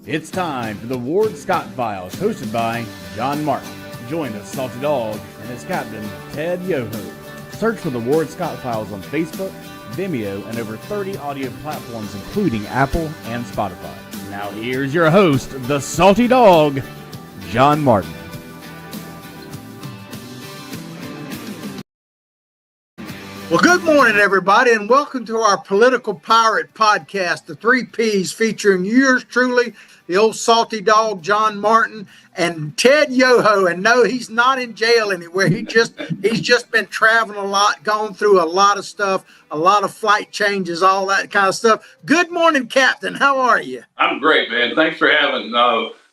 It's time for the Ward Scott Files, hosted by John Martin. Join the Salty Dog and his captain, Ted Yoho. Search for the Ward Scott Files on Facebook, Vimeo, and over 30 audio platforms, including Apple and Spotify. Now here's your host, the Salty Dog, John Martin. Well, good morning, everybody, and welcome to our Political Pirate Podcast, the 3 Ps, featuring yours truly, the old Salty Dog, John Martin, and Ted Yoho. And no, he's not in jail anywhere. He's just been traveling a lot, gone through a lot of stuff, a lot of flight changes, all that kind of stuff. Good morning, Captain. How are you? I'm great, man. Thanks for having.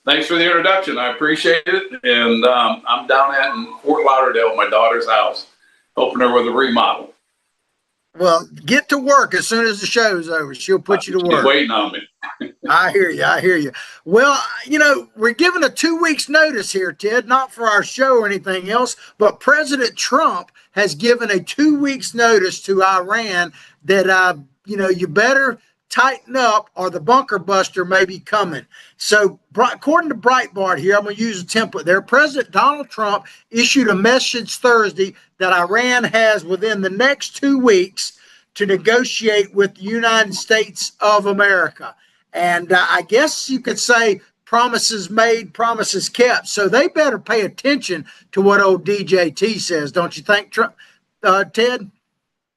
Thanks for the introduction. I appreciate it. And I'm down in Fort Lauderdale at my daughter's house, helping her with a remodel. Well, get to work as soon as the show's over. She'll put you to work. She's waiting on me. I hear you. Well, we're given a 2 weeks notice here, Ted, not for our show or anything else, but President Trump has given a 2 weeks notice to Iran that, you better tighten up or the bunker buster may be coming. So according to Breitbart here, I'm going to use a template there. President Donald Trump issued a message Thursday that Iran has within the next 2 weeks to negotiate with the United States of America. And I guess you could say promises made, promises kept. So they better pay attention to what old DJT says, don't you think, Ted?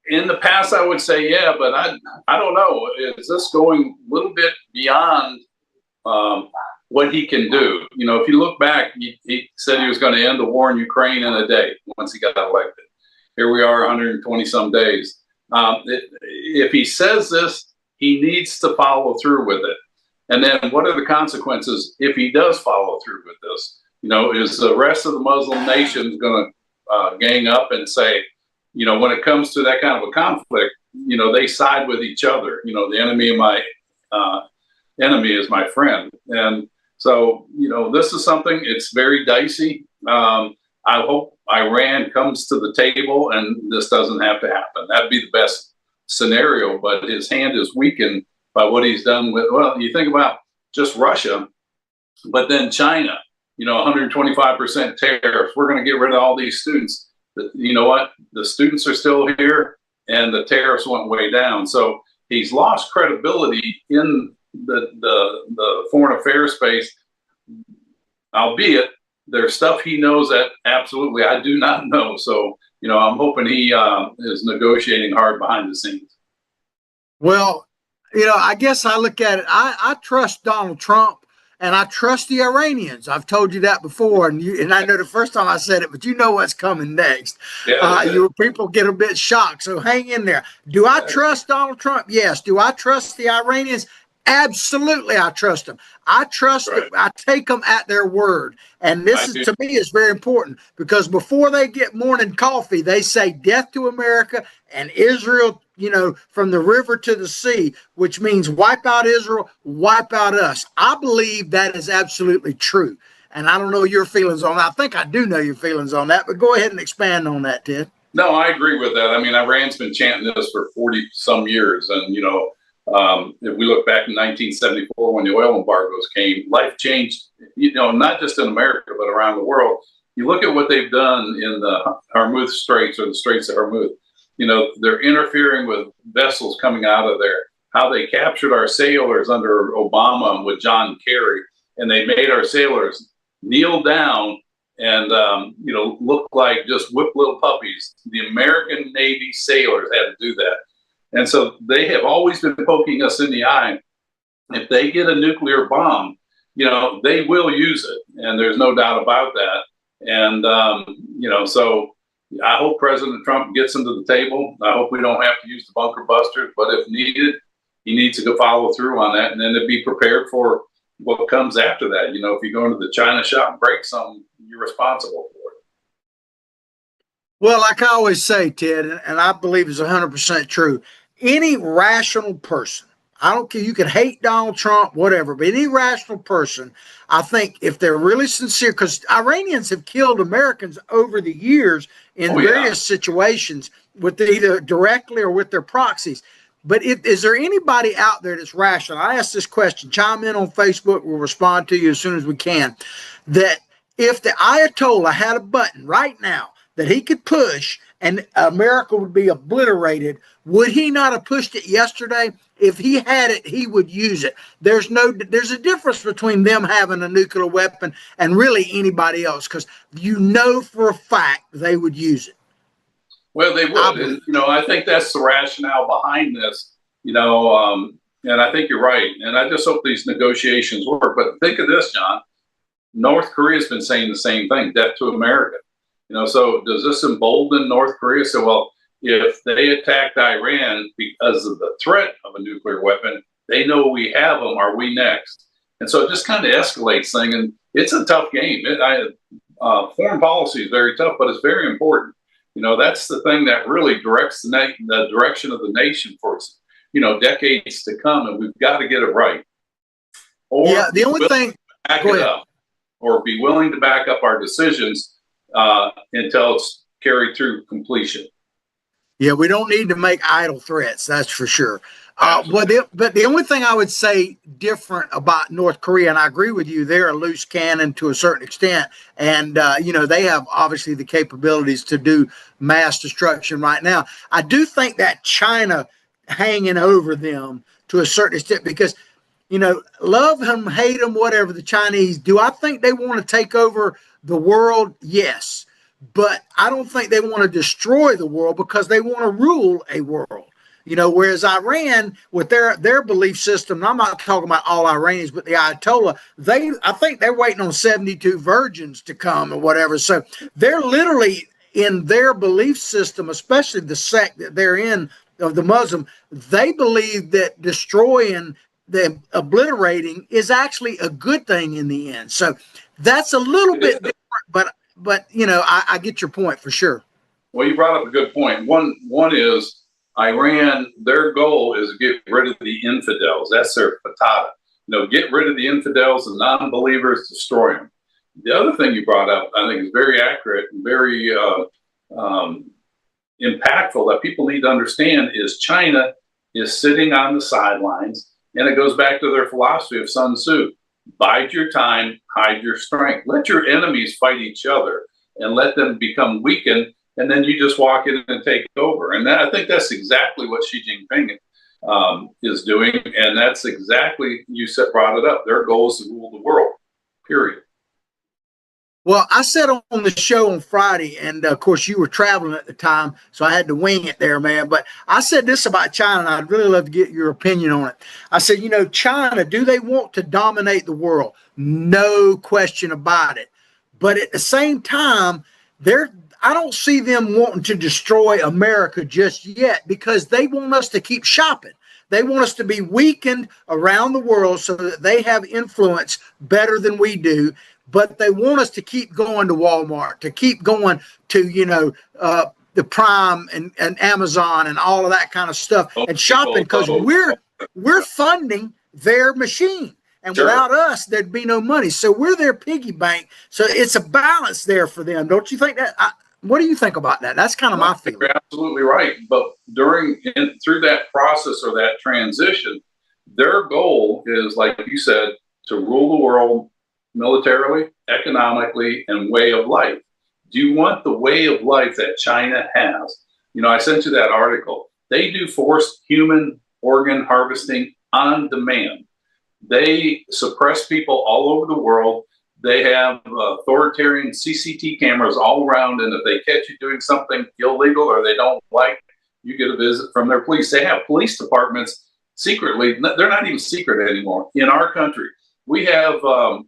In the past, I would say, yeah, but I don't know. Is this going a little bit beyond what he can do? If you look back, he said he was going to end the war in Ukraine in a day once he got elected. Here we are 120 some days. If he says this, he needs to follow through with it. And then what are the consequences if he does follow through with this? Is the rest of the Muslim nations going to gang up and say, when it comes to that kind of a conflict, they side with each other. The enemy of my enemy is my friend. And so, this is something, it's very dicey. I hope Iran comes to the table and this doesn't have to happen. That'd be the best scenario, but his hand is weakened by what he's done with, you think about just Russia, but then China, 125% tariffs. We're going to get rid of all these students. You know what? The students are still here and the tariffs went way down. So he's lost credibility in the foreign affairs space, albeit there's stuff he knows that absolutely I do not know. So, I'm hoping he is negotiating hard behind the scenes. Well, I guess I look at it. I trust Donald Trump. And I trust the Iranians. I've told you that before, and I know the first time I said it, but you know what's coming next. Yeah, people get a bit shocked, so hang in there. Do I trust Donald Trump? Yes. Do I trust the Iranians? Absolutely, I trust them. I trust them. I take them at their word. And this to me is very important because before they get morning coffee, they say death to America and Israel, from the river to the sea, which means wipe out Israel, wipe out us. I believe that is absolutely true. And I don't know your feelings on that. I think I do know your feelings on that, but go ahead and expand on that, Ted. No, I agree with that. I mean, Iran's been chanting this for 40 some years. And, if we look back in 1974 when the oil embargoes came, life changed, not just in America, but around the world. You look at what they've done in the Hormuz Straits or the Straits of Hormuz. They're interfering with vessels coming out of there, how they captured our sailors under Obama with John Kerry, and they made our sailors kneel down and, look like just whipped little puppies. The American Navy sailors had to do that. And so they have always been poking us in the eye. If they get a nuclear bomb, they will use it. And there's no doubt about that. And, so I hope President Trump gets them to the table. I hope we don't have to use the bunker busters. But if needed, he needs to go follow through on that and then to be prepared for what comes after that. If you go into the China shop and break something, you're responsible for it. Well, like I always say, Ted, and I believe it's 100% true, any rational person, I don't care, you can hate Donald Trump, whatever, but any rational person, I think if they're really sincere, because Iranians have killed Americans over the years in various situations with either directly or with their proxies. But is there anybody out there that's rational? I asked this question. Chime in on Facebook. We'll respond to you as soon as we can. That if the Ayatollah had a button right now that he could push and America would be obliterated, would he not have pushed it yesterday? If he had it, he would use it. There's a difference between them having a nuclear weapon and really anybody else, because you know for a fact they would use it. Well, they would. And, I think that's the rationale behind this, and I think you're right. And I just hope these negotiations work. But think of this, John. North Korea's been saying the same thing, death to America. So does this embolden North Korea? So, well, if they attacked Iran because of the threat of a nuclear weapon, they know we have them. Are we next? And so it just kind of escalates things. And it's a tough game. Foreign policy is very tough, but it's very important. That's the thing that really directs the direction of the nation for, decades to come. And we've got to get it right. Or the only thing, back it up, or be willing to back up our decisions until it's carried through completion. Yeah, we don't need to make idle threats. That's for sure. But the only thing I would say different about North Korea, and I agree with you, they're a loose cannon to a certain extent. And, they have obviously the capabilities to do mass destruction right now. I do think that China hanging over them to a certain extent, because, love them, hate them, whatever, the Chinese, do I think they want to take over the world? Yes. But I don't think they want to destroy the world, because they want to rule a world. Whereas Iran, with their belief system, and I'm not talking about all Iranians, but the Ayatollah, I think they're waiting on 72 virgins to come or whatever. So they're literally, in their belief system, especially the sect that they're in of the Muslim, they believe that destroying them, obliterating, is actually a good thing in the end. So that's a little bit different, but I get your point for sure. Well, you brought up a good point. One is Iran, their goal is to get rid of the infidels. That's their fatah. Get rid of the infidels and non-believers, destroy them. The other thing you brought up, I think, is very accurate and very impactful that people need to understand, is China is sitting on the sidelines, and it goes back to their philosophy of Sun Tzu. Bide your time, hide your strength. Let your enemies fight each other and let them become weakened, and then you just walk in and take over. And I think that's exactly what Xi Jinping is doing, and that's exactly, brought it up. Their goal is to rule the world, period. Well, I said on the show on Friday, and of course you were traveling at the time, so I had to wing it there, man. But I said this about China, and I'd really love to get your opinion on it. I said, China, do they want to dominate the world? No question about it. But at the same time, I don't see them wanting to destroy America just yet, because they want us to keep shopping. They want us to be weakened around the world so that they have influence better than we do. But they want us to keep going to Walmart, to keep going to, the Prime and Amazon and all of that kind of stuff, and shopping, because we're funding their machine. And sure, without us, there'd be no money. So we're their piggy bank. So it's a balance there for them. Don't you think that? What do you think about that? That's kind of my feeling. You're absolutely right. But through that process or that transition, their goal is, like you said, to rule the world militarily, economically, and way of life. Do you want the way of life that China has? I sent you that article. They do forced human organ harvesting on demand. They suppress people all over the world. They have authoritarian CCTV cameras all around, and if they catch you doing something illegal or they don't like, you get a visit from their police. They have police departments secretly. They're not even secret anymore in our country. We have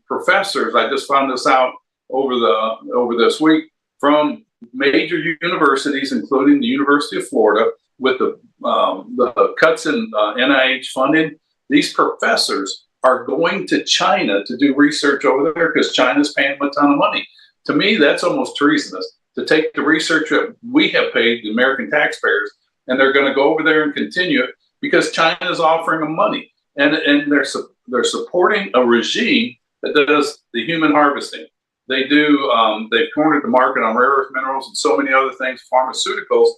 professors. I just found this out over this week, from major universities, including the University of Florida, with the cuts in NIH funding. These professors are going to China to do research over there because China's paying them a ton of money. To me, that's almost treasonous, to take the research that we have paid the American taxpayers, and they're going to go over there and continue it because China is offering them money, and they're supporting a regime that does the human harvesting. They've cornered the market on rare earth minerals and so many other things, pharmaceuticals.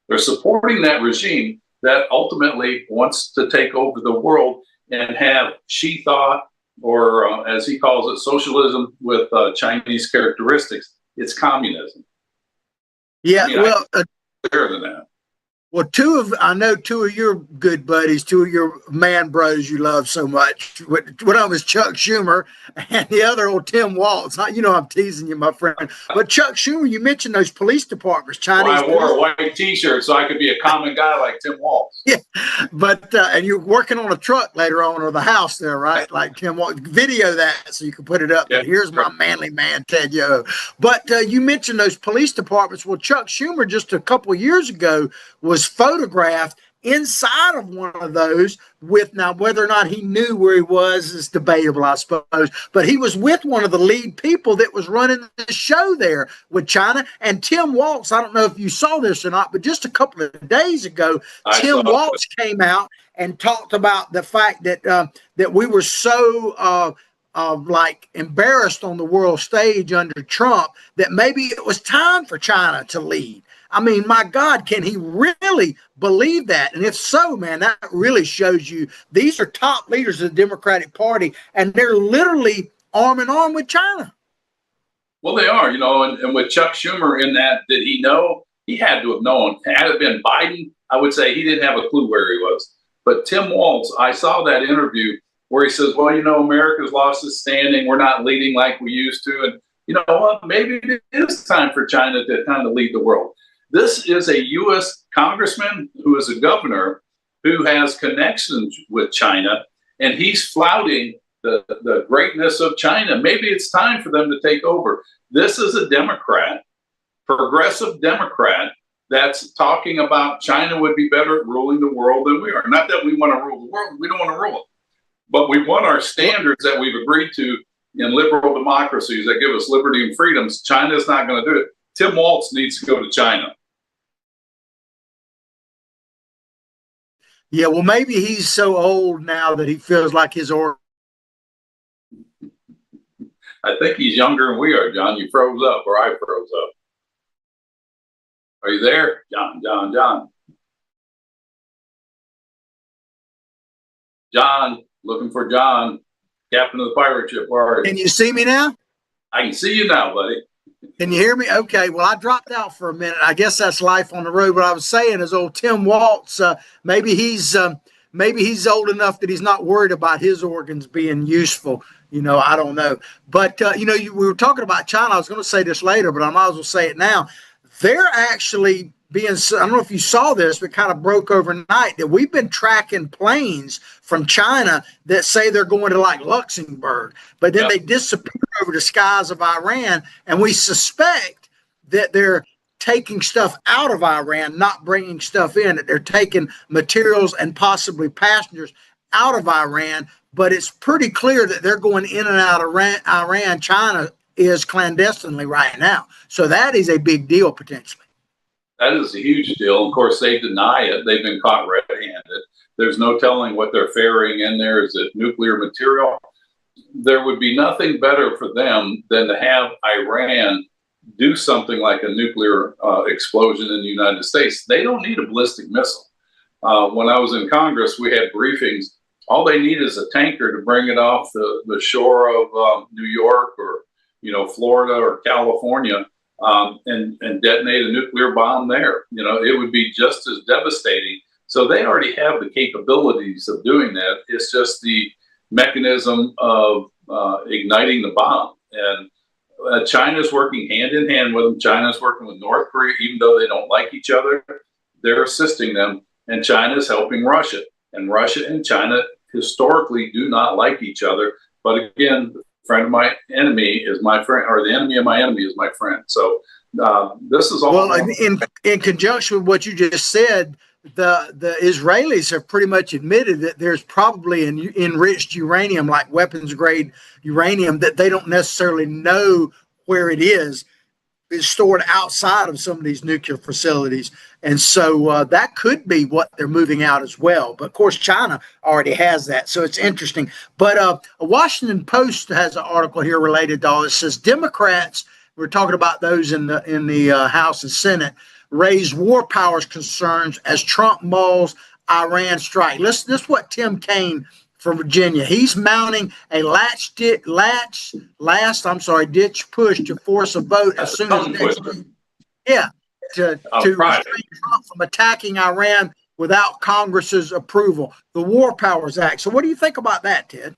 They're supporting that regime, that ultimately wants to take over the world and have she thought, or as he calls it, socialism with Chinese characteristics. It's communism. Yeah, I mean, well, clearer than that. well, I know two of your good buddies, two of your man bros you love so much. One of them is Chuck Schumer, and the other old Tim Walz. You know I'm teasing you, my friend. But Chuck Schumer, you mentioned those police departments, Chinese. Well, I wore a white T-shirt so I could be a common guy like Tim Walz. Yeah, but and you're working on a truck later on, or the house there, right? Like Tim Walz. Video that so you can put it up. Yeah. Here's my manly man, Ted Yoho. But you mentioned those police departments. Well, Chuck Schumer just a couple of years ago was photographed inside of one of those with, now whether or not he knew where he was is debatable, I suppose, but he was with one of the lead people that was running the show there with China. And Tim Walz, I don't know if you saw this or not, but just a couple of days ago, Tim Walz came out and talked about the fact that that we were so like embarrassed on the world stage under Trump that maybe it was time for China to lead. I mean, my God, can he really believe that? And if so, man, that really shows you these are top leaders of the Democratic Party, and they're literally arm in arm with China. Well, they are, and with Chuck Schumer in that, did he know? He had to have known. Had it been Biden, I would say he didn't have a clue where he was. But Tim Walz, I saw that interview where he says, well, America's lost its standing. We're not leading like we used to. And you know what? Maybe it is time for China to kind of lead the world. This is a U.S. congressman who is a governor who has connections with China, and he's flouting the greatness of China. Maybe it's time for them to take over. This is a Democrat, progressive Democrat, that's talking about China would be better at ruling the world than we are. Not that we want to rule the world. We don't want to rule it. But we want our standards that we've agreed to in liberal democracies that give us liberty and freedoms. China's not going to do it. Tim Walz needs to go to China. Yeah, well, maybe he's so old now that he feels like his order. I think he's younger than we are, John. You froze up, or I froze up. Are you there? John. John, looking for John, captain of the pirate ship. Where are you? Can you see me now? I can see you now, buddy. Can you hear me? Okay. Well, I dropped out for a minute. I guess that's life on the road. What I was saying is old Tim Walz, maybe he's old enough that he's not worried about his organs being useful. I don't know. But, we were talking about China. I was going to say this later, but I might as well say it now. They're actually being, I don't know if you saw this, but kind of broke overnight, that we've been tracking planes from China that say they're going to like Luxembourg, but then they disappear over the skies of Iran. And we suspect that they're taking stuff out of Iran, not bringing stuff in, that they're taking materials and possibly passengers out of Iran. But it's pretty clear that they're going in and out of Iran. China is clandestinely right now. So that is a big deal potentially. That is a huge deal. Of course, they deny it. They've been caught red-handed. There's no telling what they're ferrying in there. Is it nuclear material? There would be nothing better for them than to have Iran do something like a nuclear explosion in the United States. They don't need a ballistic missile. When I was in Congress, we had briefings. All they need is a tanker to bring it off the shore of New York or Florida or California. And detonate a nuclear bomb there. It would be just as devastating. So they already have the capabilities of doing that. It's just the mechanism of igniting the bomb. And China's working hand in hand with them. China's working with North Korea, even though they don't like each other. They're assisting them. And China's helping Russia. And Russia and China historically do not like each other. But again, friend of my enemy is my friend, or the enemy of my enemy is my friend. So this is all. Well, in conjunction with what you just said, the Israelis have pretty much admitted that there's probably an enriched uranium, like weapons grade uranium, that they don't necessarily know where it is stored outside of some of these nuclear facilities. And so that could be what they're moving out as well. But of course, China already has that. So it's interesting. But a Washington Post has an article here related to all this. It says Democrats, we're talking about those in the House and Senate, raise war powers concerns as Trump mulls Iran strike. This what Tim Kaine from Virginia. He's mounting a ditch push to force a vote as soon as next week. Yeah, to restrain Trump from attacking Iran without Congress's approval, the War Powers Act. So what do you think about that, Ted?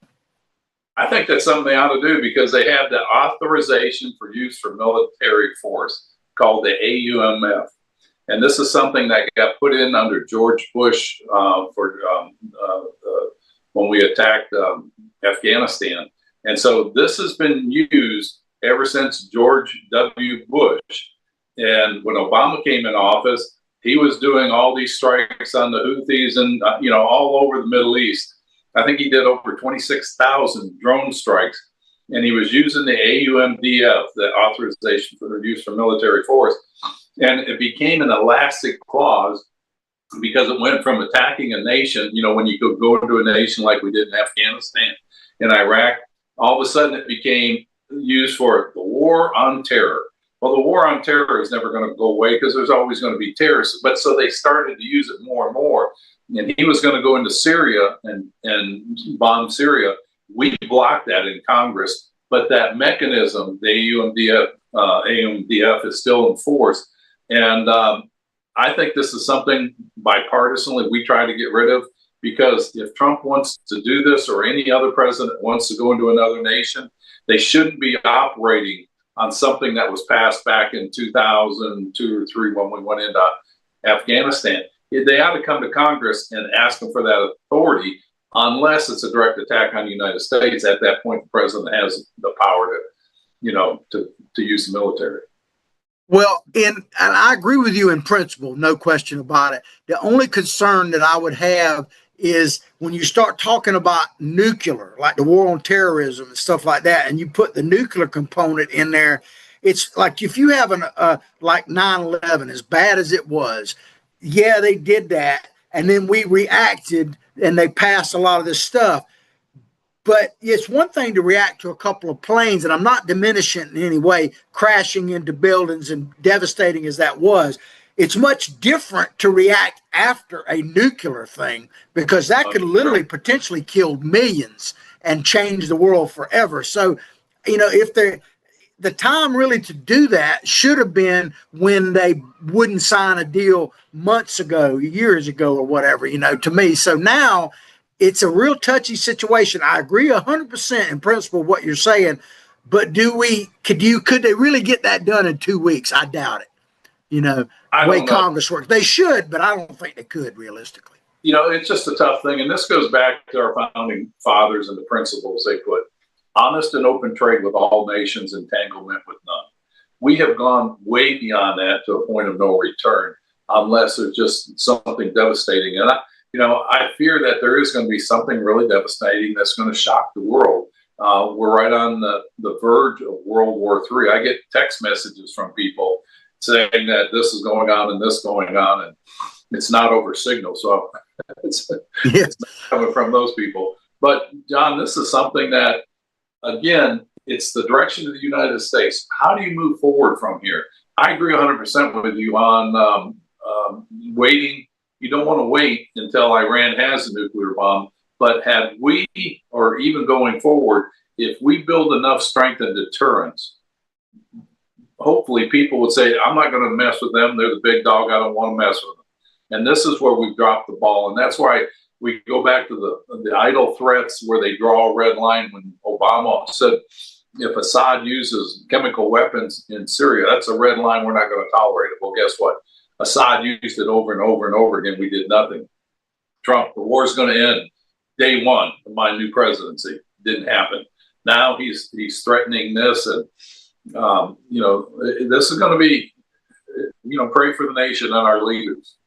I think that's something they ought to do because they have the authorization for use for military force called the AUMF. And this is something that got put in under George Bush when we attacked Afghanistan. And so this has been used ever since George W. Bush. And when Obama came in office, he was doing all these strikes on the Houthis and, all over the Middle East. I think he did over 26,000 drone strikes. And he was using the AUMDF, the authorization for use for military force. And it became an elastic clause because it went from attacking a nation, when you could go into a nation like we did in Afghanistan and Iraq, all of a sudden it became used for the war on terror. Well, the war on terror is never going to go away because there's always going to be terrorists. But so they started to use it more and more. And he was going to go into Syria and bomb Syria. We blocked that in Congress. But that mechanism, the AUMDF is still in force. And I think this is something bipartisanly we try to get rid of, because if Trump wants to do this or any other president wants to go into another nation, they shouldn't be operating on something that was passed back in 2002 or 3 when we went into Afghanistan. They ought to come to Congress and ask them for that authority, unless it's a direct attack on the United States. At that point, the president has the power to use the military. Well, and I agree with you in principle, no question about it. The only concern that I would have is when you start talking about nuclear, like the war on terrorism and stuff like that, and you put the nuclear component in there, it's like if you have like 9/11, as bad as it was, yeah, they did that, and then we reacted and they passed a lot of this stuff. But it's one thing to react to a couple of planes, and I'm not diminishing in any way, crashing into buildings and devastating as that was. It's much different to react after a nuclear thing, because that could literally potentially kill millions and change the world forever. So, if the time really to do that should have been when they wouldn't sign a deal months ago, years ago, or whatever, to me. So now it's a real touchy situation. I agree 100% in principle with what you're saying, but could they really get that done in 2 weeks? I doubt it. The way Congress works. They should, but I don't think they could realistically. It's just a tough thing. And this goes back to our founding fathers and the principles they put: honest and open trade with all nations, entanglement with none. We have gone way beyond that to a point of no return, unless there's just something devastating. And I fear that there is going to be something really devastating that's going to shock the world. We're right on the verge of World War III. I get text messages from people saying that this is going on and this going on, and it's not over signal. So it's not coming from those people. But John, this is something that, again, it's the direction of the United States. How do you move forward from here? I agree 100% with you on waiting. You don't want to wait until Iran has a nuclear bomb. But had we, or even going forward, if we build enough strength and deterrence, hopefully people would say, I'm not going to mess with them. They're the big dog. I don't want to mess with them. And this is where we've dropped the ball. And that's why we go back to the idle threats where they draw a red line. When Obama said, if Assad uses chemical weapons in Syria, that's a red line. We're not going to tolerate it. Well, guess what? Assad used it over and over and over again. We did nothing. Trump, the war is going to end day one of my new presidency. Didn't happen. Now he's threatening this, and this is going to be, pray for the nation and our leaders.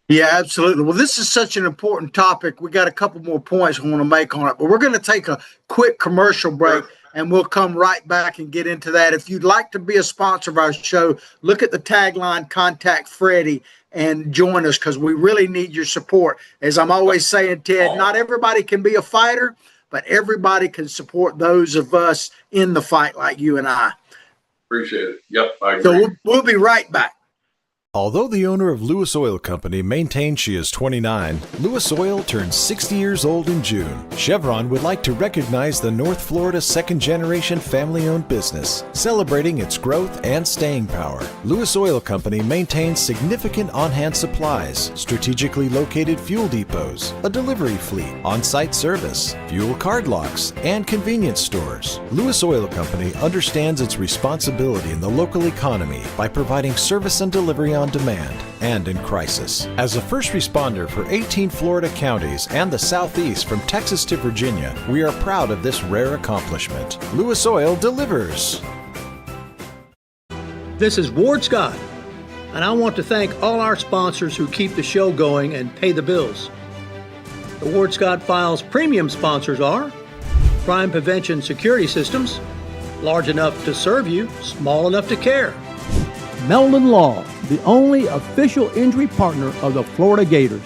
Yeah, absolutely. Well, this is such an important topic. We got a couple more points we want to make on it, but we're going to take a quick commercial break, and we'll come right back and get into that. If you'd like to be a sponsor of our show, look at the tagline, Contact Freddie, and join us, because we really need your support. As I'm always saying, Ted, not everybody can be a fighter, but everybody can support those of us in the fight like you and I. Appreciate it. Yep, I agree. So we'll be right back. Although the owner of Lewis Oil Company maintains she is 29, Lewis Oil turns 60 years old in June. Chevron would like to recognize the North Florida second-generation family-owned business, celebrating its growth and staying power. Lewis Oil Company maintains significant on-hand supplies, strategically located fuel depots, a delivery fleet, on-site service, fuel card locks, and convenience stores. Lewis Oil Company understands its responsibility in the local economy by providing service and delivery on demand and in crisis. As a first responder for 18 Florida counties and the Southeast from Texas to Virginia, we are proud of this rare accomplishment. Lewis Oil delivers. This is Ward Scott, and I want to thank all our sponsors who keep the show going and pay the bills. The Ward Scott Files premium sponsors are Crime Prevention Security Systems, large enough to serve you, small enough to care. Meldon Law, the only official injury partner of the Florida Gators.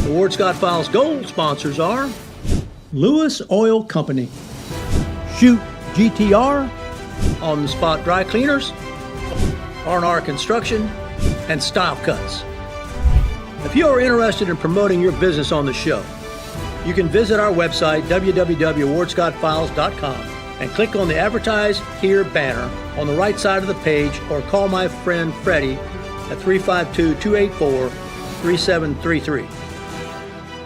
The Ward Scott Files Gold sponsors are Lewis Oil Company, Shoot GTR, On the Spot Dry Cleaners, R&R Construction, and Style Cuts. If you are interested in promoting your business on the show, you can visit our website, www.wardscottfiles.com, and click on the Advertise Here banner on the right side of the page, or call my friend Freddie at 352-284-3733.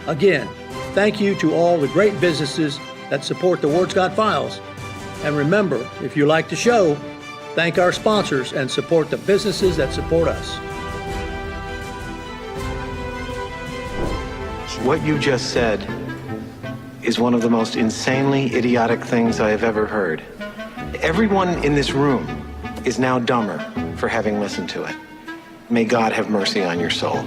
Again, thank you to all the great businesses that support the Ward Scott Files. And remember, if you like the show, thank our sponsors and support the businesses that support us. What you just said is one of the most insanely idiotic things I have ever heard. Everyone in this room is now dumber for having listened to it. May God have mercy on your soul.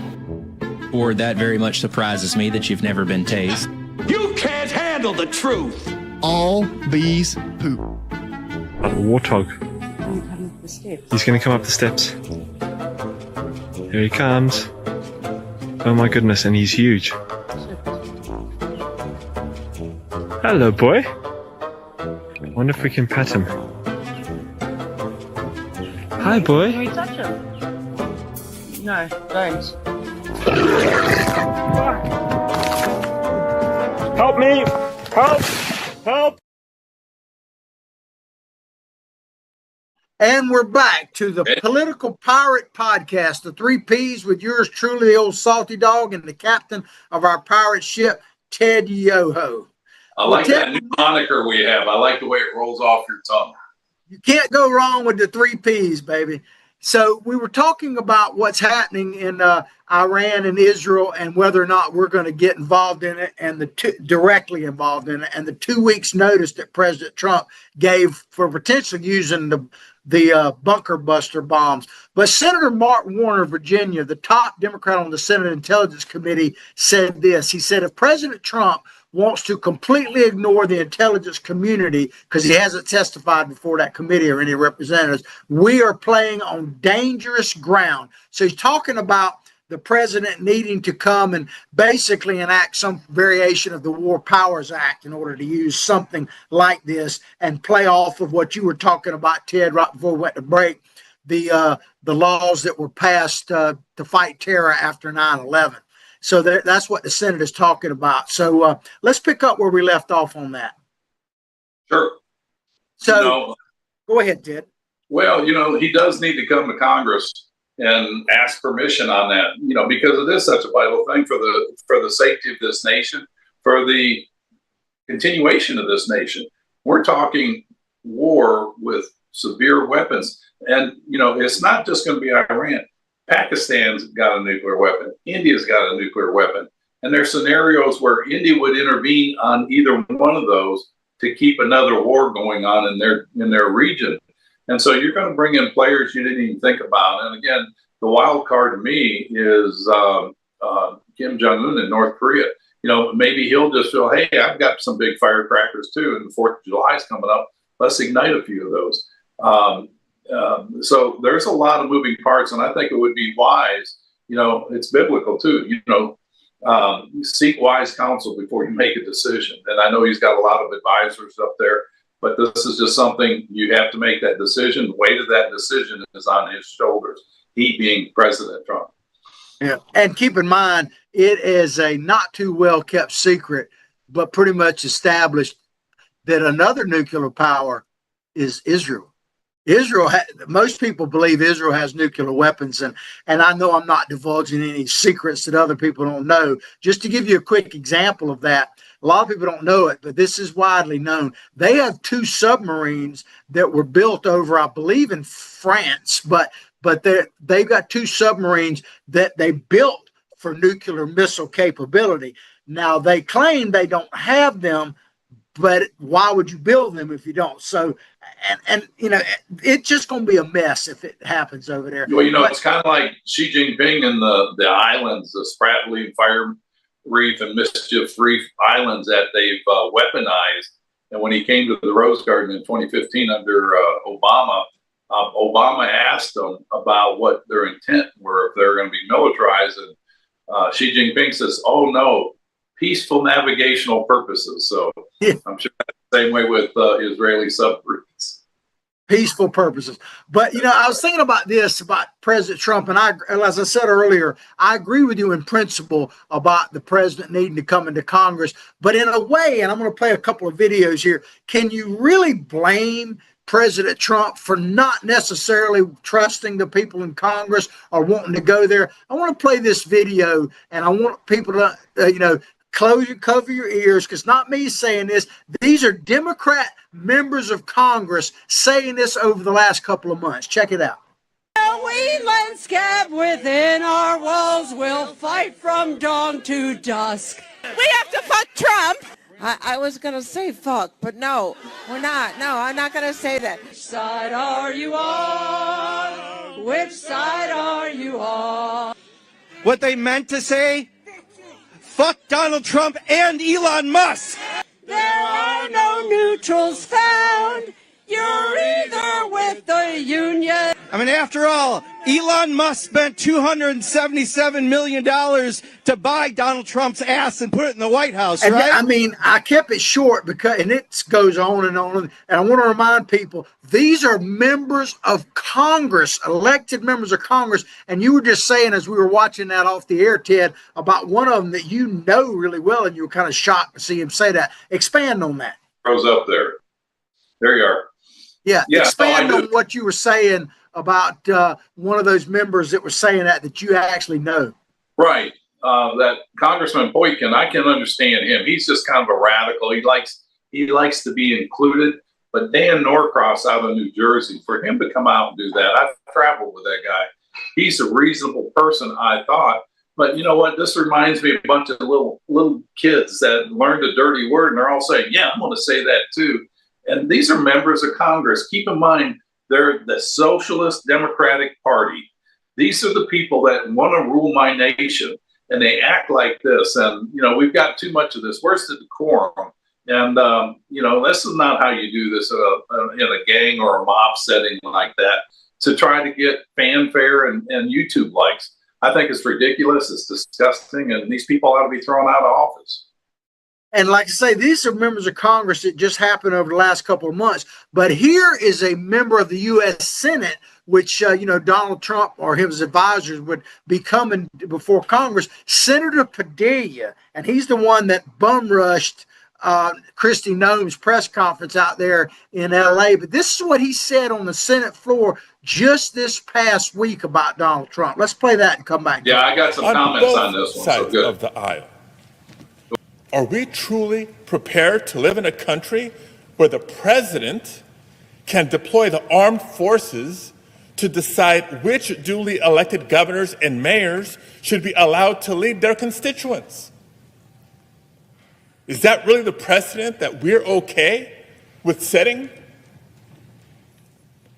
Ward, that very much surprises me that you've never been tased. You can't handle the truth! All bees poop. A warthog. He's gonna come up the steps. Here he comes. Oh my goodness, and he's huge. Hello, boy. I wonder if we can pet him. Hi, boy. Can we touch him? No, don't. Help me! Help! Help! And we're back to the Political Pirate Podcast, the 3 Ps with yours truly, the old salty dog, and the captain of our pirate ship, Ted Yoho. I like that new moniker we have. I like the way it rolls off your tongue. You can't go wrong with the 3 Ps, baby. So we were talking about what's happening in Iran and Israel and whether or not we're going to get involved in it and directly involved in it, and the 2 weeks notice that President Trump gave for potentially using the bunker buster bombs. But Senator Mark Warner of Virginia, the top Democrat on the Senate Intelligence Committee, said this. He said, if President Trump wants to completely ignore the intelligence community because he hasn't testified before that committee or any representatives, we are playing on dangerous ground. So he's talking about the president needing to come and basically enact some variation of the War Powers Act in order to use something like this and play off of what you were talking about, Ted, right before we went to break, the laws that were passed to fight terror after 9/11. So that's what the Senate is talking about. So let's pick up where we left off on that. Sure. So go ahead, Ted. Well, he does need to come to Congress and ask permission on that, because it is such a vital thing for the safety of this nation, for the continuation of this nation. We're talking war with severe weapons. And, it's not just going to be Iran. Pakistan's got a nuclear weapon. India's got a nuclear weapon. And there's scenarios where India would intervene on either one of those to keep another war going on in their region. And so you're going to bring in players you didn't even think about. And again, the wild card to me is Kim Jong-un in North Korea. Maybe he'll just feel, hey, I've got some big firecrackers too, and the 4th of July is coming up. Let's ignite a few of those. So there's a lot of moving parts, and I think it would be wise. It's biblical too. Seek wise counsel before you make a decision. And I know he's got a lot of advisors up there, but this is just something you have to make that decision. The weight of that decision is on his shoulders. he being President Trump. Yeah. And keep in mind, it is a not too well kept secret, but pretty much established that another nuclear power is Israel. Most people believe Israel has nuclear weapons, and I know I'm not divulging any secrets that other people don't know. Just to give you a quick example of that, a lot of people don't know it, but this is widely known. They have 2 submarines that were built over, I believe, in France, but they've got 2 submarines that they built for nuclear missile capability. Now, they claim they don't have them, but why would you build them if you don't? So, and you know, it's just going to be a mess if it happens over there. Well, you know, it's kind of like Xi Jinping and the islands, the Spratly and Fire Reef and Mischief Reef Islands that they've weaponized. And when he came to the Rose Garden in 2015 under Obama, Obama asked them about what their intent were, if they were going to be militarized. And Xi Jinping says, oh, no, peaceful navigational purposes. So yeah. I'm sure that's the same way with Israeli submarines. Peaceful purposes. But, you know, I was thinking about this, about President Trump, and as I said earlier, I agree with you in principle about the president needing to come into Congress. But in a way, and I'm going to play a couple of videos here, can you really blame President Trump for not necessarily trusting the people in Congress or wanting to go there? I want to play this video, and I want people to, cover your ears, because not me saying this. These are Democrat members of Congress saying this over the last couple of months. Check it out. We landscape within our walls will fight from dawn to dusk. We have to fuck Trump. I was going to say fuck, but no, we're not. No, I'm not going to say that. Which side are you on? Which side are you on? What they meant to say? Fuck Donald Trump and Elon Musk. There are no neutrals found. You're either with the union. I mean, after all, Elon Musk spent $277 million to buy Donald Trump's ass and put it in the White House, and right? I mean, I kept it short because, and it goes on and on. And I want to remind people, these are members of Congress, elected members of Congress. And you were just saying, as we were watching that off the air, Ted, about one of them that you know really well, and you were kind of shocked to see him say that. Expand on that. Rose up there. There you are. Yeah, expand on what you were saying about one of those members that were saying that you actually know. Right. That Congressman Boykin, I can understand him. He's just kind of a radical. He likes to be included. But Dan Norcross out of New Jersey, for him to come out and do that, I've traveled with that guy. He's a reasonable person, I thought. But you know what? This reminds me of a bunch of little kids that learned a dirty word, and they're all saying, yeah, I'm going to say that too. And these are members of Congress. Keep in mind, they're the Socialist Democratic Party. These are the people that want to rule my nation, and they act like this. And, you know, we've got too much of this. Where's the decorum? And, you know, this is not how you do this in a gang or a mob setting like that, to try to get fanfare and YouTube likes. I think it's ridiculous. It's disgusting. And these people ought to be thrown out of office. And like I say, these are members of Congress that just happened over the last couple of months. But here is a member of the U.S. Senate, which, Donald Trump or his advisors would be coming before Congress, Senator Padilla. And he's the one that bum rushed Kristi Noem's press conference out there in L.A. But this is what he said on the Senate floor just this past week about Donald Trump. Let's play that and come back. Yeah, I got some comments on this one. Sides of the aisle. Are we truly prepared to live in a country where the president can deploy the armed forces to decide which duly elected governors and mayors should be allowed to lead their constituents? Is that really the precedent that we're okay with setting?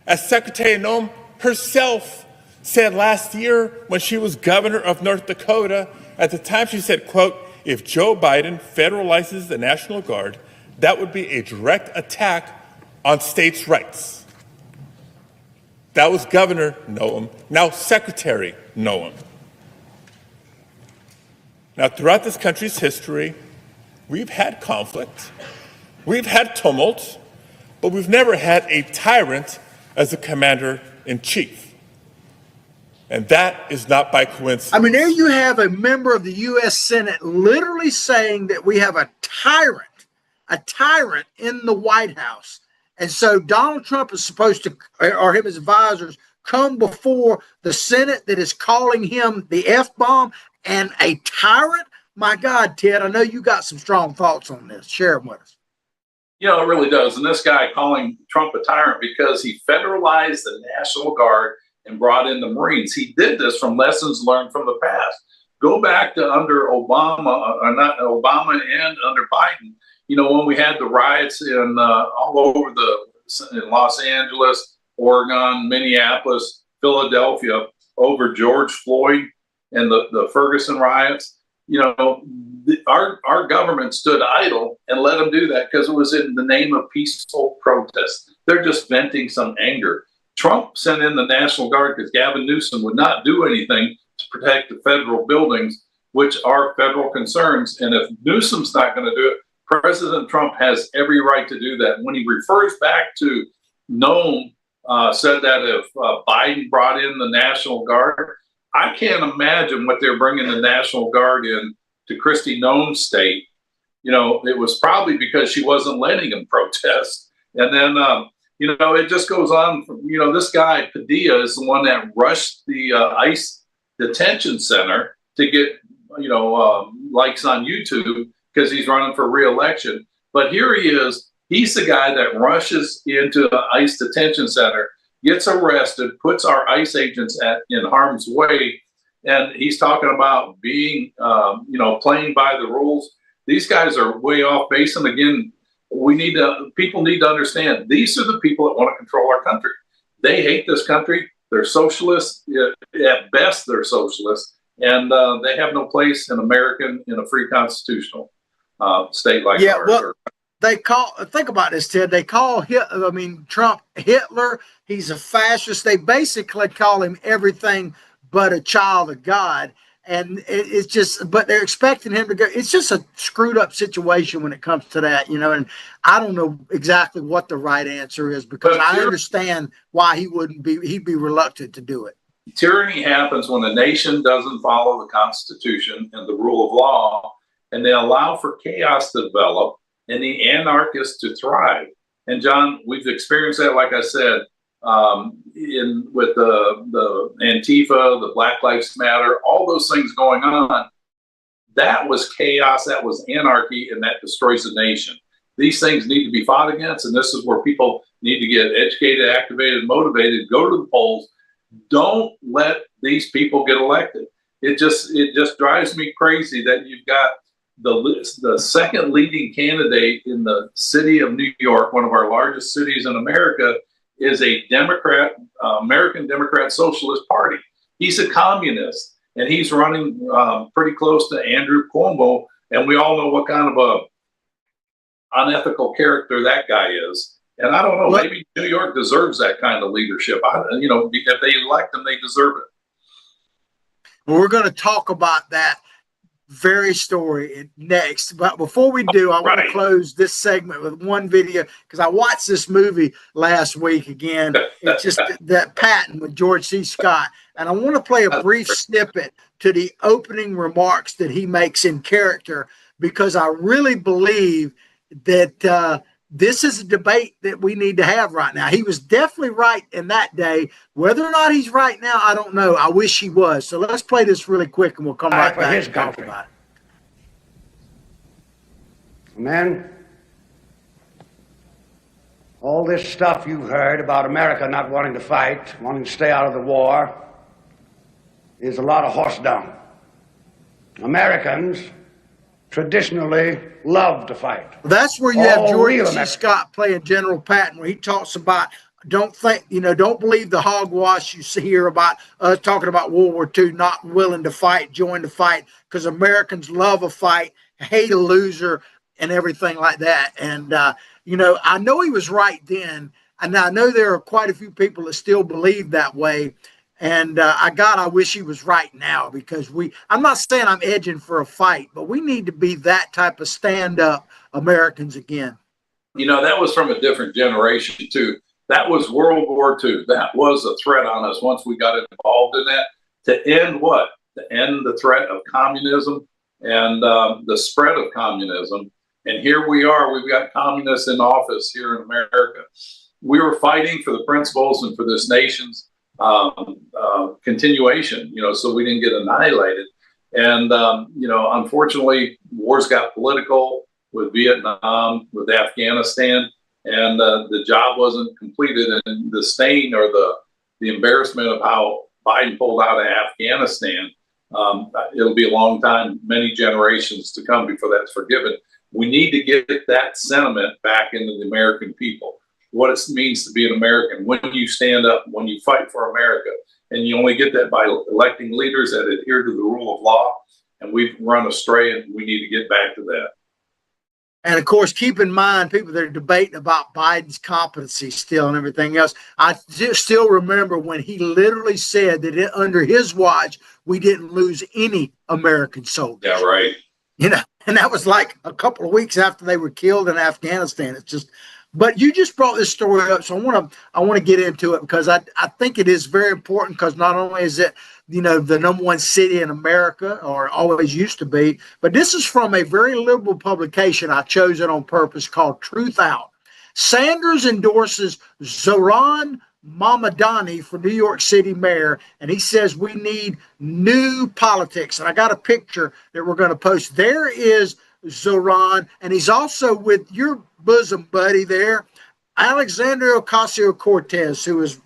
As Secretary Noem herself said last year when she was governor of North Dakota, at the time she said, quote, "If Joe Biden federalizes the National Guard, that would be a direct attack on states' rights." That was Governor Noem, now Secretary Noem. Now, throughout this country's history, we've had conflict, we've had tumult, but we've never had a tyrant as a commander-in-chief. And that is not by coincidence. I mean, there you have a member of the U.S. Senate literally saying that we have a tyrant in the White House. And so Donald Trump is supposed to, or his advisors, come before the Senate that is calling him the F-bomb and a tyrant. My God, Ted, I know you got some strong thoughts on this. Share them with us. You know, it really does. And this guy calling Trump a tyrant because he federalized the National Guard and brought in the Marines. He did this from lessons learned from the past. Go back to under Obama, or not Obama, and under Biden. You know, when we had the riots in all over in Los Angeles, Oregon, Minneapolis, Philadelphia over George Floyd and the Ferguson riots, you know, our government stood idle and let them do that because it was in the name of peaceful protest. They're just venting some anger. Trump sent in the National Guard because Gavin Newsom would not do anything to protect the federal buildings, which are federal concerns. And if Newsom's not going to do it, President Trump has every right to do that. When he refers back to Nome, said that if Biden brought in the National Guard, I can't imagine what they're bringing the National Guard in to Kristi Noem's state. You know, it was probably because she wasn't letting him protest. And then, you know, it just goes on. You know, this guy, Padilla, is the one that rushed the ICE detention center to get, you know, likes on YouTube because he's running for re-election. But here he is. He's the guy that rushes into the ICE detention center, gets arrested, puts our ICE agents in harm's way. And he's talking about being, you know, playing by the rules. These guys are way off base. And again, people need to understand these are the people that want to control our country. They hate this country. They're socialists. At best, they're socialists. And they have no place in a free constitutional state like ours. Well, think about this, Ted. They call Trump Hitler. He's a fascist. They basically call him everything but a child of God. And it's just, but they're expecting him to go. It's just a screwed up situation when it comes to that, you know. And I don't know exactly what the right answer is because I understand why he'd be reluctant to do it. Tyranny happens when a nation doesn't follow the Constitution and the rule of law, and they allow for chaos to develop and the anarchists to thrive. And John, we've experienced that, like I said, with the Antifa, the Black Lives Matter, all those things going on. That was chaos, that was anarchy, and that destroys the nation. These things need to be fought against, and this is where people need to get educated, activated, motivated, go to the polls. Don't let these people get elected. It just drives me crazy that you've got the second leading candidate in the city of New York, one of our largest cities in America, is a Democrat, American Democrat Socialist Party. He's a communist, and he's running pretty close to Andrew Cuomo, and we all know what kind of a unethical character that guy is. And I don't know, maybe New York deserves that kind of leadership. You know, if they elect him, they deserve it. Well, we're going to talk about that very story next. But before we do, I want to close this segment with one video because I watched this movie last week again. It's just that Patton with George C. Scott. And I want to play a brief snippet to the opening remarks that he makes in character because I really believe that this is a debate that we need to have right now. He was definitely right in that day. Whether or not he's right now, I don't know. I wish he was. So let's play this really quick and we'll come right back and talk about it. Men, all this stuff you've heard about America not wanting to fight, wanting to stay out of the war, is a lot of horse dung. Americans traditionally love to fight. That's where you have George C. Scott playing General Patton, where he talks about don't believe the hogwash you hear about talking about World War II, not willing to fight, join the fight, because Americans love a fight, hate a loser, and everything like that. And, you know, I know he was right then, and I know there are quite a few people that still believe that way. And I wish he was right now because I'm not saying I'm edging for a fight, but we need to be that type of stand-up Americans again. You know, that was from a different generation too. That was World War II. That was a threat on us once we got involved in that. to end what? To end the threat of communism and the spread of communism. And here we are, we've got communists in office here in America. We were fighting for the principles and for this nation's continuation, so we didn't get annihilated. And, unfortunately, wars got political with Vietnam, with Afghanistan, and the job wasn't completed. And the stain or the embarrassment of how Biden pulled out of Afghanistan, it'll be a long time, many generations to come before that's forgiven. We need to get that sentiment back into the American people, what it means to be an American, when you stand up, when you fight for America. And you only get that by electing leaders that adhere to the rule of law. And we've run astray, and we need to get back to that. And of course, keep in mind, people that are debating about Biden's competency still and everything else. I still remember when he literally said that under his watch, we didn't lose any American soldiers. Yeah, right. And that was like a couple of weeks after they were killed in Afghanistan. It's just, but you just brought this story up, so I want to get into it because I think it is very important, because not only is it the number one city in America, or always used to be, but this is from a very liberal publication. I chose it on purpose, called Truth Out. Sanders endorses Zohran Mamdani for New York City mayor, and he says we need new politics. And I got a picture that we're going to post. There is Zohran, and he's also with your bosom buddy there, Alexandria Ocasio-Cortez, who is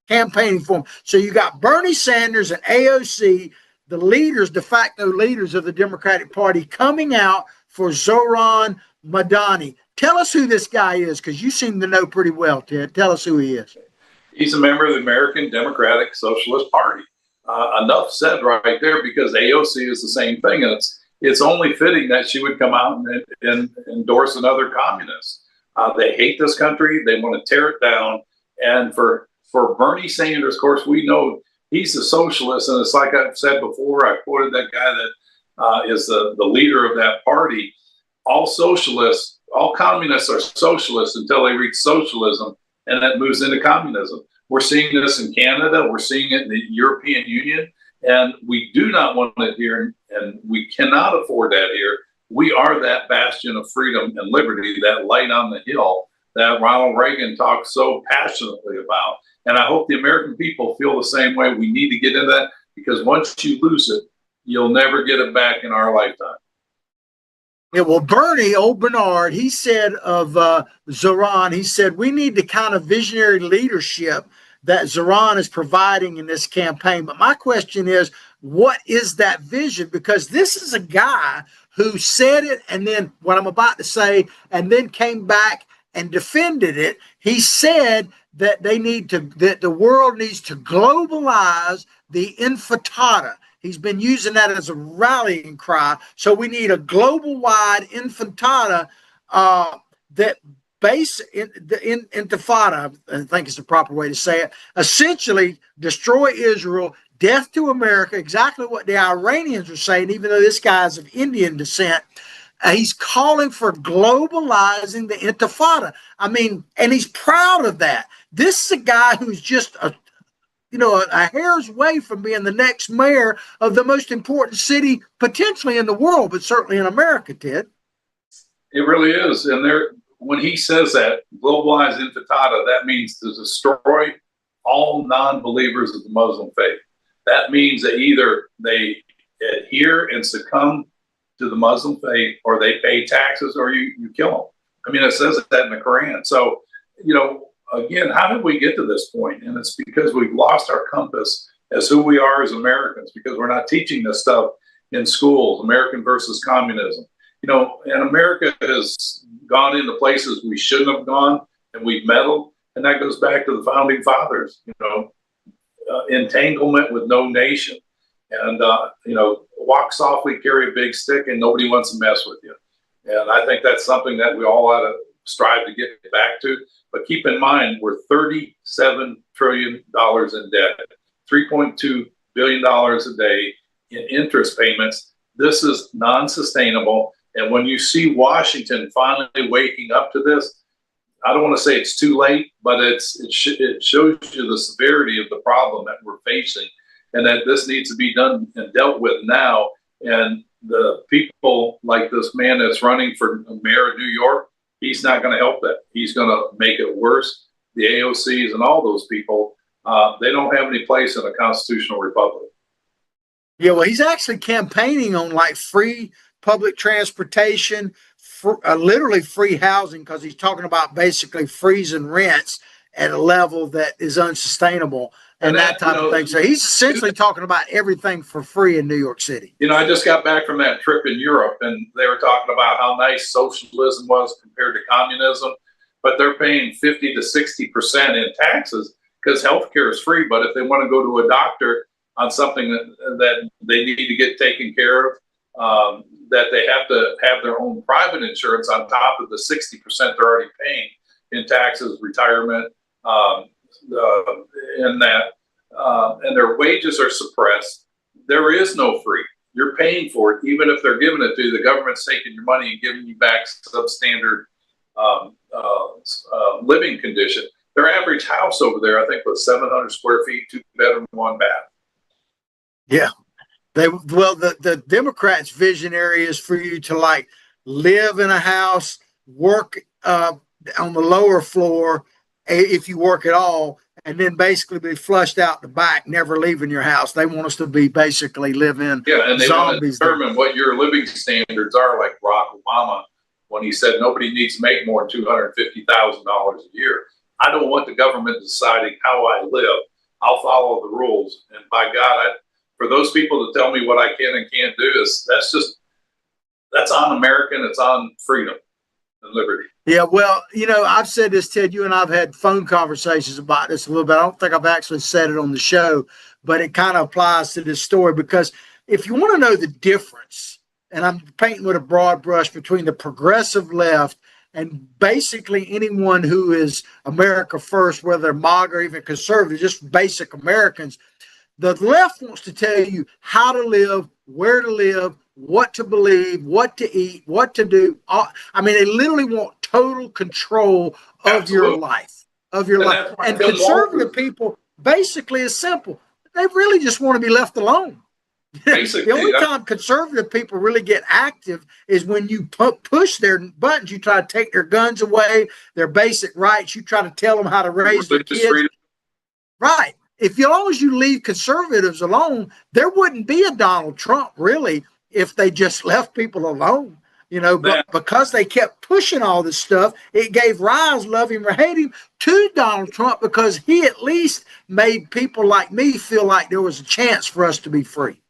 campaigning for him. So you got Bernie Sanders and AOC, the leaders, de facto leaders of the Democratic Party, coming out for Zohran Mamdani. Tell us who this guy is, because you seem to know pretty well, Ted. Tell us who he is. He's a member of the American Democratic Socialist Party. Enough said right there, because AOC is the same thing. And it's only fitting that she would come out and endorse another communist. They hate this country. They want to tear it down. And for Bernie Sanders, of course, we know he's a socialist. And it's like I've said before, I quoted that guy that is the leader of that party. All socialists, all communists are socialists until they reach socialism, and that moves into communism. We're seeing this in Canada. We're seeing it in the European Union. And we do not want it here, and we cannot afford that here. We are that bastion of freedom and liberty, that light on the hill that Ronald Reagan talked so passionately about. And I hope the American people feel the same way. We need to get into that, because once you lose it, you'll never get it back in our lifetime. Yeah, well, Bernie, old Bernard, he said of Zohran, he said, we need the kind of visionary leadership that Zohran is providing in this campaign. But my question is, what is that vision? Because this is a guy who said it, and then what I'm about to say, and then came back and defended it. He said that that the world needs to globalize the intifada. He's been using that as a rallying cry. So we need a global-wide intifada that the intifada, I think is the proper way to say it, essentially destroy Israel, death to America, exactly what the Iranians are saying, even though this guy is of Indian descent. He's calling for globalizing the intifada. I mean, and he's proud of that. This is a guy who's just a hair's way from being the next mayor of the most important city potentially in the world, but certainly in America, Ted. It really is. And when he says that, globalized intifada, that means to destroy all non-believers of the Muslim faith. That means that either they adhere and succumb to the Muslim faith, or they pay taxes, or you kill them. I mean, it says that in the Quran. So, again, how did we get to this point? And it's because we've lost our compass as who we are as Americans, because we're not teaching this stuff in schools, American versus communism. And America has gone into places we shouldn't have gone, and we've meddled. And that goes back to the founding fathers, entanglement with no nation. And, walk softly, carry a big stick, and nobody wants to mess with you. And I think that's something that we all ought to strive to get back to. But keep in mind, we're $37 trillion in debt, $3.2 billion a day in interest payments. This is non-sustainable. And when you see Washington finally waking up to this, I don't want to say it's too late, but it shows you the severity of the problem that we're facing. and that this needs to be done and dealt with now. And the people like this man that's running for mayor of New York, he's not going to help that. He's going to make it worse. The AOCs and all those people, they don't have any place in a constitutional republic. Yeah, well, he's actually campaigning on like free public transportation, literally free housing, because he's talking about basically freezing rents at a level that is unsustainable and that type of thing. So he's essentially talking about everything for free in New York City. I just got back from that trip in Europe, and they were talking about how nice socialism was compared to communism, but they're paying 50 to 60% in taxes because healthcare is free. But if they want to go to a doctor on something that they need to get taken care of, that they have to have their own private insurance on top of the 60% they're already paying in taxes, retirement, and their wages are suppressed. There is no free. You're paying for it, even if they're giving it to you. The government's taking your money and giving you back substandard living condition. Their average house over there, I think, was 700 square feet, 2 bedroom, 1 bath. Yeah. The Democrats' visionary is for you to like live in a house, work on the lower floor, if you work at all, and then basically be flushed out the back, never leaving your house. They want us to be basically living and they want to zombies. determine what your living standards are, like Barack Obama, when he said nobody needs to make more than $250,000 a year. I don't want the government deciding how I live. I'll follow the rules. And by God, for those people to tell me what I can and can't do, that's un-American. It's on freedom and liberty. Yeah, well, I've said this, Ted. You and I've had phone conversations about this a little bit. I don't think I've actually said it on the show, but it kind of applies to this story, because if you want to know the difference, and I'm painting with a broad brush, between the progressive left and basically anyone who is America first, whether they're MAGA or even conservative, just basic Americans, the left wants to tell you how to live, where to live, what to believe, what to eat, what to do. I mean, they literally want total control of your life, And conservative people, basically, is simple. They really just want to be left alone. The only time conservative people really get active is when you push their buttons. You try to take their guns away, their basic rights. You try to tell them how to raise their kids. Right. As long as you leave conservatives alone, there wouldn't be a Donald Trump, really, if they just left people alone. But because they kept pushing all this stuff, it gave rise, love him or hate him, to Donald Trump, because he at least made people like me feel like there was a chance for us to be free.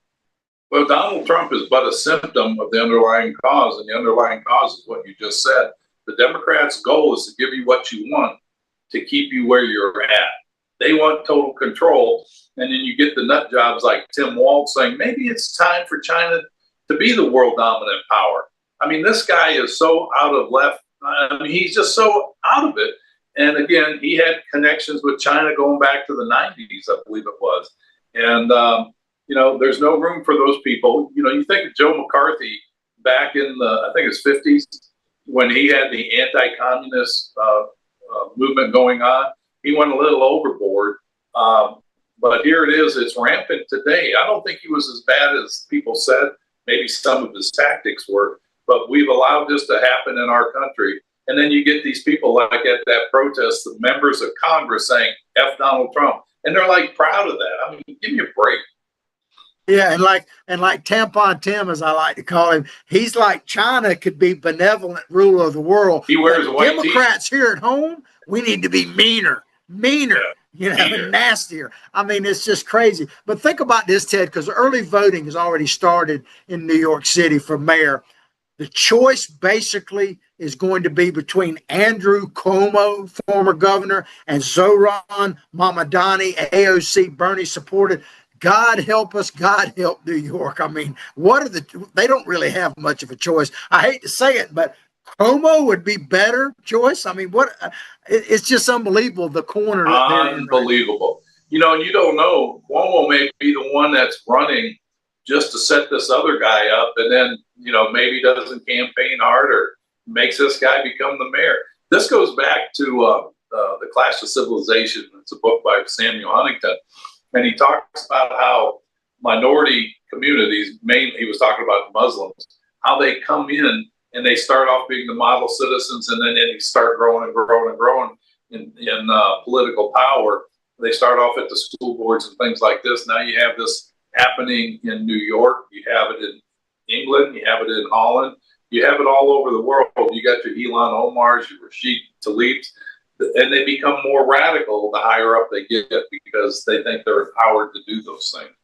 Well, Donald Trump is but a symptom of the underlying cause, and the underlying cause is what you just said. The Democrats' goal is to give you what you want, to keep you where you're at. They want total control, and then you get the nut jobs like Tim Walz saying maybe it's time for China to be the world dominant power. I mean, this guy is so out of left. I mean, he's just so out of it. And again, he had connections with China going back to the 90s, I believe it was. And, there's no room for those people. You think of Joe McCarthy back in the, I think it's 50s, when he had the anti-communist movement going on. He went a little overboard. But here it is. It's rampant today. I don't think he was as bad as people said. Maybe some of his tactics were. But we've allowed this to happen in our country. And then you get these people like at that protest, the members of Congress saying, F Donald Trump. And they're like proud of that. I mean, give me a break. Yeah, and like Tampon Tim, as I like to call him, he's like China could be benevolent ruler of the world. He wears a white Democrats here at home, we need to be meaner, and nastier. I mean, it's just crazy. But think about this, Ted, because early voting has already started in New York City for mayor. The choice basically is going to be between Andrew Cuomo, former governor, and Zohran Mamdani, AOC, Bernie supported. God help us, God help New York. I mean, they don't really have much of a choice. I hate to say it, but Cuomo would be better choice. I mean, it's just unbelievable, the corner. Unbelievable. You don't know. Cuomo may be the one that's running just to set this other guy up, and then, maybe doesn't campaign hard or makes this guy become the mayor. This goes back to The Clash of Civilization. It's a book by Samuel Huntington. and he talks about how minority communities, mainly he was talking about Muslims, how they come in and they start off being the model citizens, and then they start growing and growing and growing in political power. They start off at the school boards and things like this. Now you have this happening in New York. You have it in England. You have it in Holland. You have it all over the world. You got your Ilhan Omars, your Rashid Tlaibs, and they become more radical the higher up they get because they think they're empowered to do those things.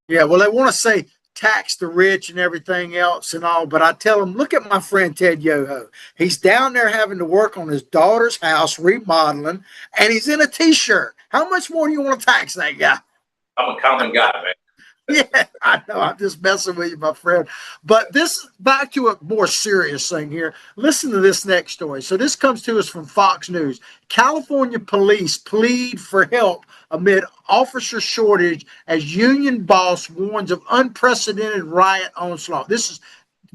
Yeah, well, they want to say tax the rich and everything else and all, but I tell them, look at my friend Ted Yoho. He's down there having to work on his daughter's house, remodeling, and he's in a T-shirt. How much more do you want to tax that guy? I'm a common guy, man. Yeah, I know. I'm just messing with you, my friend. But this, back to a more serious thing here. Listen to this next story. So this comes to us from Fox News. California police plead for help amid officer shortage as union boss warns of unprecedented riot onslaught. This is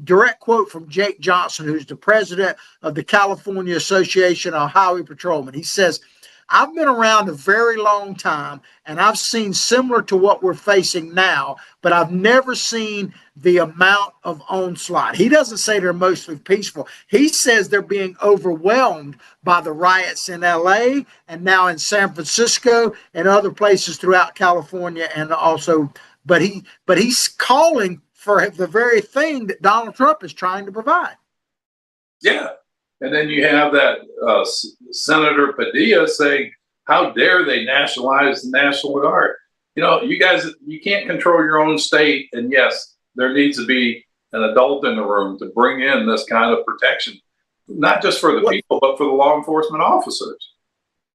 direct quote from Jake Johnson, who's the president of the California Association of Highway Patrolmen. He says, I've been around a very long time, and I've seen similar to what we're facing now, but I've never seen the amount of onslaught. He doesn't say they're mostly peaceful. He says they're being overwhelmed by the riots in LA and now in San Francisco and other places throughout California, and also, but he's calling for the very thing that Donald Trump is trying to provide. Yeah. And then you have that Senator Padilla saying, how dare they nationalize the National Guard? You know, you guys, you can't control your own state. And yes, there needs to be an adult in the room to bring in this kind of protection, not just for the people, but for the law enforcement officers.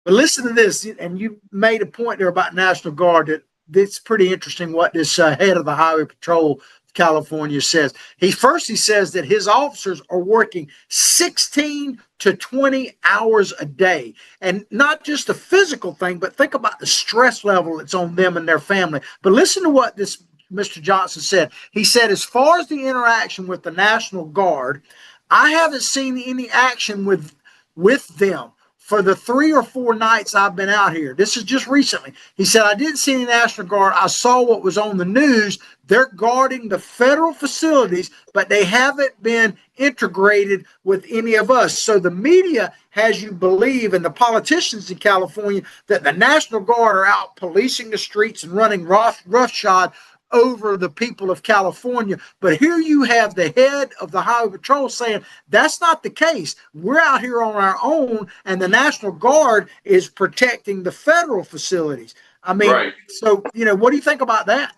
But listen to this, and you made a point there about National Guard that's pretty interesting what this head of the Highway Patrol California says. He says that his officers are working 16 to 20 hours a day, and not just a physical thing, but think about the stress level that's on them and their family. But listen to what this Mr. Johnson said. He said, as far as the interaction with the National Guard, I haven't seen any action with them for the 3 or 4 nights I've been out here. This is just recently. He said, I didn't see any National Guard. I saw what was on the news. They're guarding the federal facilities, but they haven't been integrated with any of us. So the media has you believe, and the politicians in California, that the National Guard are out policing the streets and running roughshod over the people of California. But here you have the head of the Highway Patrol saying that's not the case. We're out here on our own, and the National Guard is protecting the federal facilities. I mean, right. So, you know, what do you think about that?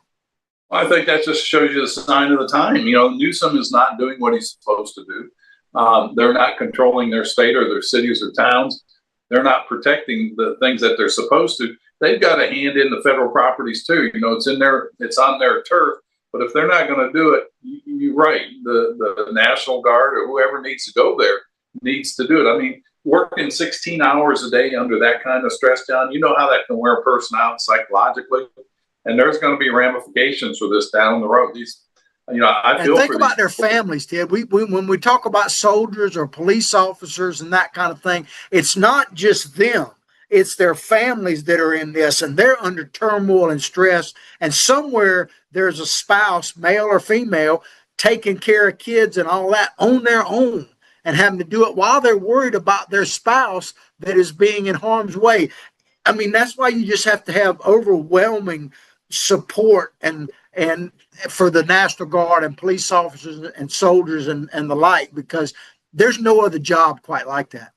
Well, I think that just shows you the sign of the time. You know, Newsom is not doing what he's supposed to do. They're not controlling their state or their cities or towns. They're not protecting the things that they're supposed to. They've got a hand in the federal properties too. You know, it's on their turf. But if they're not going to do it, you're right. The National Guard or whoever needs to go there needs to do it. I mean, working 16 hours a day under that kind of stress, John, you know how that can wear a person out psychologically. And there's going to be ramifications for this down the road. These, you know, I feel. And think about their families, Ted. When we talk about soldiers or police officers and that kind of thing, it's not just them. It's their families that are in this, and they're under turmoil and stress. And somewhere there's a spouse, male or female, taking care of kids and all that on their own and having to do it while they're worried about their spouse that is being in harm's way. I mean, that's why you just have to have overwhelming support and for the National Guard and police officers and soldiers and the like, because there's no other job quite like that.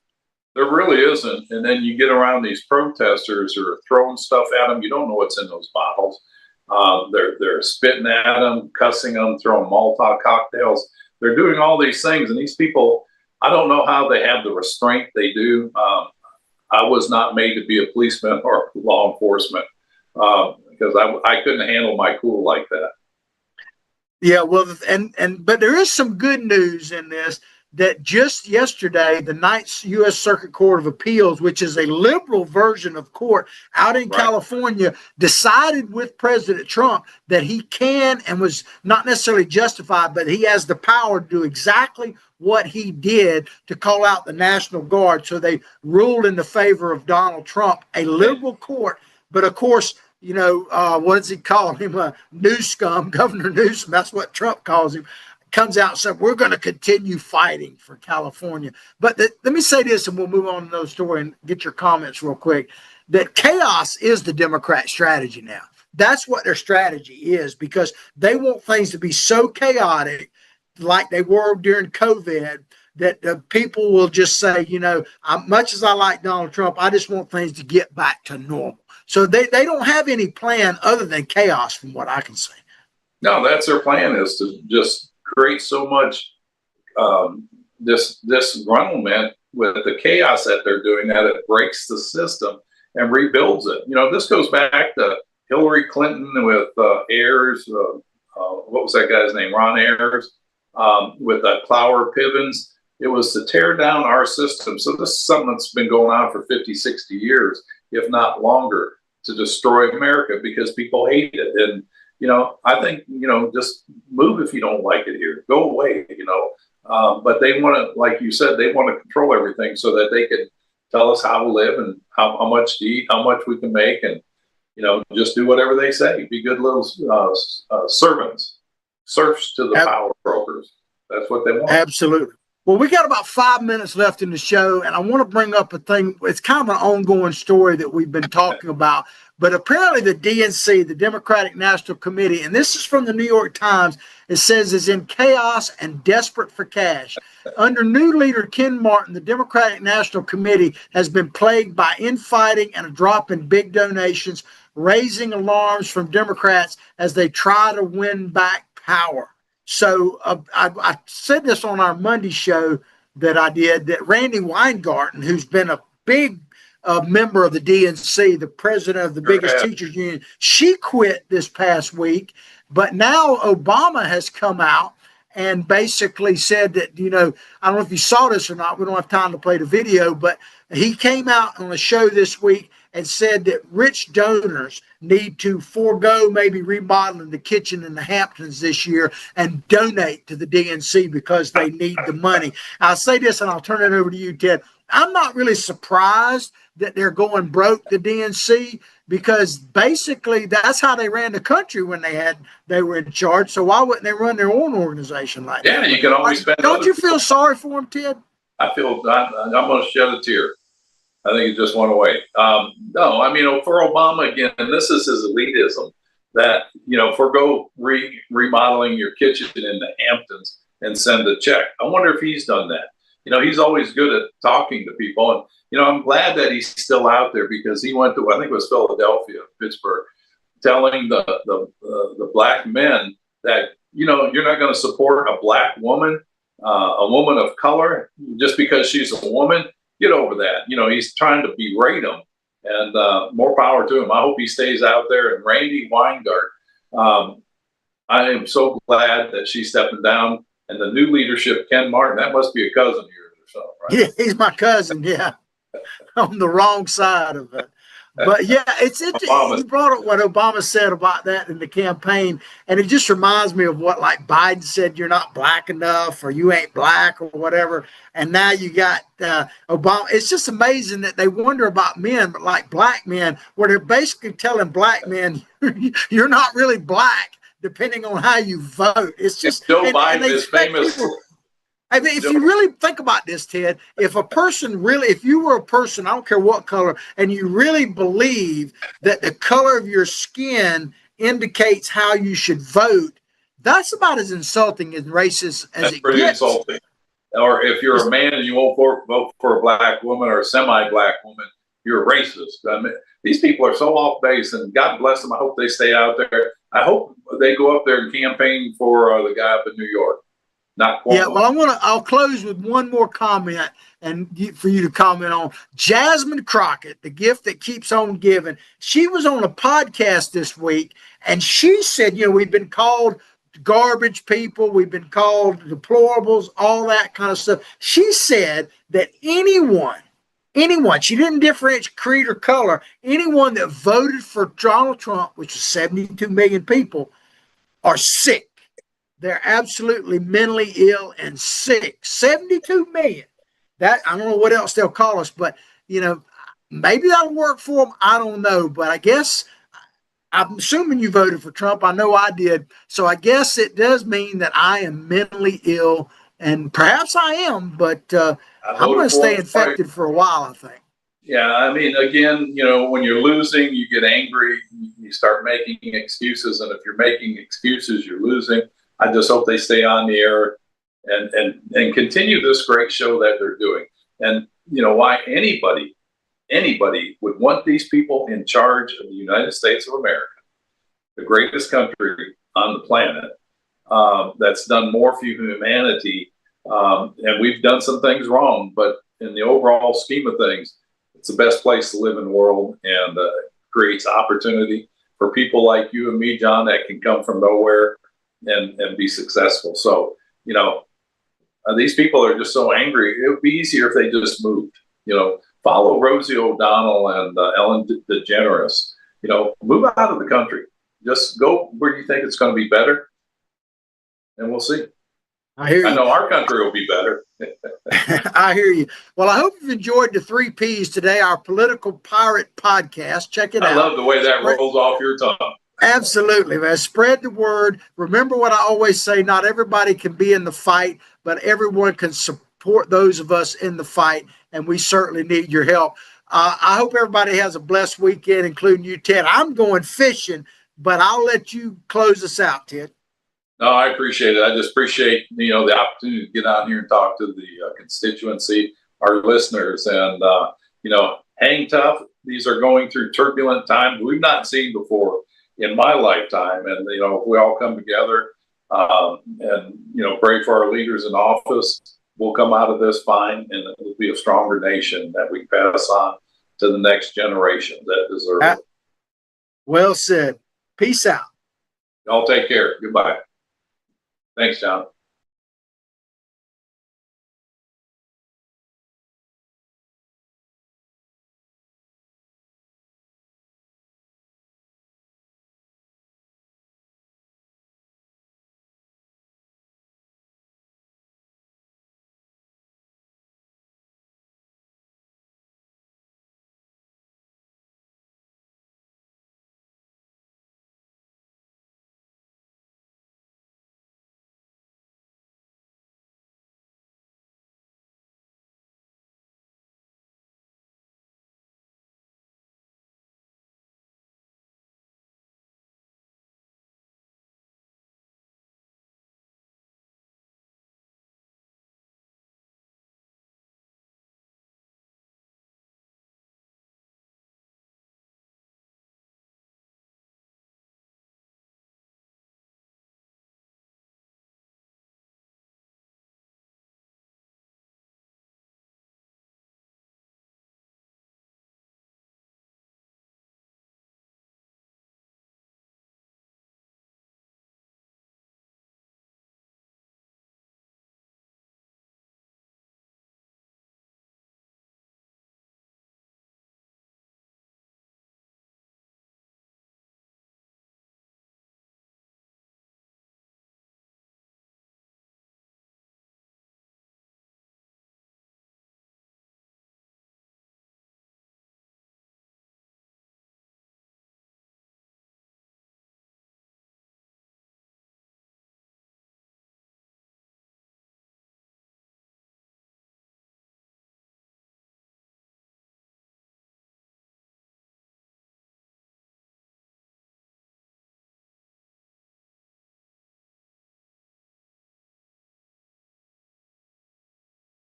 There really isn't. And then you get around these protesters who are throwing stuff at them. You don't know what's in those bottles. They're spitting at them, cussing them, throwing Molotov cocktails. They're doing all these things. And these people, I don't know how they have the restraint they do. I was not made to be a policeman or law enforcement because I couldn't handle my cool like that. Yeah, well, but there is some good news in this. That just yesterday, the Ninth U.S. Circuit Court of Appeals, which is a liberal version of court out in California, decided with President Trump that he can and was not necessarily justified, but he has the power to do exactly what he did to call out the National Guard. So they ruled in the favor of Donald Trump, a liberal court. But of course, what does he call him? Newscum, Governor Newsom. That's what Trump calls him. Comes out and said, we're going to continue fighting for California. But let me say this, and we'll move on to another story and get your comments real quick, that chaos is the Democrat strategy now. That's what their strategy is, because they want things to be so chaotic like they were during COVID that the people will just say, much as I like Donald Trump, I just want things to get back to normal. So they don't have any plan other than chaos, from what I can say. No, that's their plan, is to just create so much this disgruntlement with the chaos that they're doing that it breaks the system and rebuilds it. This goes back to Hillary Clinton with Ayers. What was that guy's name? Ron Ayers, with Clower Pivens. It was to tear down our system. So this is something that's been going on for 50, 60 years, if not longer, to destroy America because people hate it. And, I think, just move if you don't like it here. Go away, But they want to, like you said, they want to control everything so that they can tell us how to live and how much to eat, how much we can make, and, just do whatever they say. Be good little servants, serfs to the power brokers. That's what they want. Absolutely. Well, we got about 5 minutes left in the show, and I want to bring up a thing. It's kind of an ongoing story that we've been talking about, but apparently the DNC, the Democratic National Committee, and this is from the New York Times, it says is in chaos and desperate for cash. Under new leader Ken Martin, the Democratic National Committee has been plagued by infighting and a drop in big donations, raising alarms from Democrats as they try to win back power. So I said this on our Monday show that I did, that Randy Weingarten, who's been a big member of the DNC, the president of the biggest teachers union, she quit this past week. But now Obama has come out and basically said that, I don't know if you saw this or not. We don't have time to play the video, but he came out on a show this week and said that rich donors need to forego maybe remodeling the kitchen in the Hamptons this year and donate to the DNC because they need the money. I'll say this and I'll turn it over to you, Ted. I'm not really surprised that they're going broke, the DNC, because basically that's how they ran the country when they were in charge. So why wouldn't they run their own organization like that? Yeah, you can always spend. Don't you feel sorry for them, Ted? I'm going to shed a tear. I think it just went away. No, I mean, for Obama, again, and this is his elitism, that, forgo remodeling your kitchen in the Hamptons and send a check. I wonder if he's done that. He's always good at talking to people. And, I'm glad that he's still out there, because he went to, I think it was Philadelphia, Pittsburgh, telling the black men that, you're not going to support a black woman, a woman of color, just because she's a woman. Get over that. He's trying to berate him, and more power to him. I hope he stays out there. And Randy Weingart, I am so glad that she's stepping down. And the new leadership, Ken Martin, that must be a cousin of yours or something, right? Yeah, he's my cousin. Yeah, on the wrong side of it. But yeah, it's interesting. You brought up what Obama said about that in the campaign, and it just reminds me of what like Biden said: "You're not black enough," or "You ain't black," or whatever. And now you got Obama. It's just amazing that they wonder about men, but like black men, where they're basically telling black men, "You're not really black," depending on how you vote. It's just Joe Biden is famous. I mean, if you really think about this, Ted, if you were a person, I don't care what color, and you really believe that the color of your skin indicates how you should vote, that's about as insulting and racist as it gets. That's pretty insulting. Or if you're a man and you won't vote for a black woman or a semi-black woman, you're a racist. I mean, these people are so off base, and God bless them. I hope they stay out there. I hope they go up there and campaign for the guy up in New York. Yeah, well, I'll close with one more comment, and for you to comment on Jasmine Crockett, the gift that keeps on giving. She was on a podcast this week, and she said, we've been called garbage people, we've been called deplorables, all that kind of stuff. She said that anyone, she didn't differentiate creed or color, anyone that voted for Donald Trump, which was 72 million people, are sick. They're absolutely mentally ill and sick. 72 million. That, I don't know what else they'll call us, but maybe that'll work for them. I don't know, but I guess I'm assuming you voted for Trump. I know I did. So I guess it does mean that I am mentally ill, and perhaps I am, but I'm going to stay infected for a while, I think. Yeah, I mean, again, when you're losing, you get angry, you start making excuses, and if you're making excuses, you're losing. I just hope they stay on the air and continue this great show that they're doing. And why anybody would want these people in charge of the United States of America, the greatest country on the planet, that's done more for humanity. And we've done some things wrong, but in the overall scheme of things, it's the best place to live in the world, and creates opportunity for people like you and me, John, that can come from nowhere and be successful. So, these people are just so angry. It would be easier if they just moved. Follow Rosie O'Donnell and Ellen DeGeneres. Move out of the country. Just go where you think it's going to be better, and we'll see. I hear you. I know our country will be better. I hear you. Well, I hope you've enjoyed the 3 Ps today, our Political Pirate podcast. Check it out. I love the way that rolls off your tongue. Absolutely, man. Spread the word. Remember what I always say, not everybody can be in the fight, but everyone can support those of us in the fight, and we certainly need your help. I hope everybody has a blessed weekend, including you, Ted. I'm going fishing, but I'll let you close us out, Ted. No, I appreciate it. I just appreciate, the opportunity to get out here and talk to the constituency, our listeners, and, hang tough. These are going through turbulent times we've not seen before in my lifetime. And, if we all come together and, pray for our leaders in office, we'll come out of this fine, and it will be a stronger nation that we pass on to the next generation that deserve it. Well said. Peace out. Y'all take care. Goodbye. Thanks, John.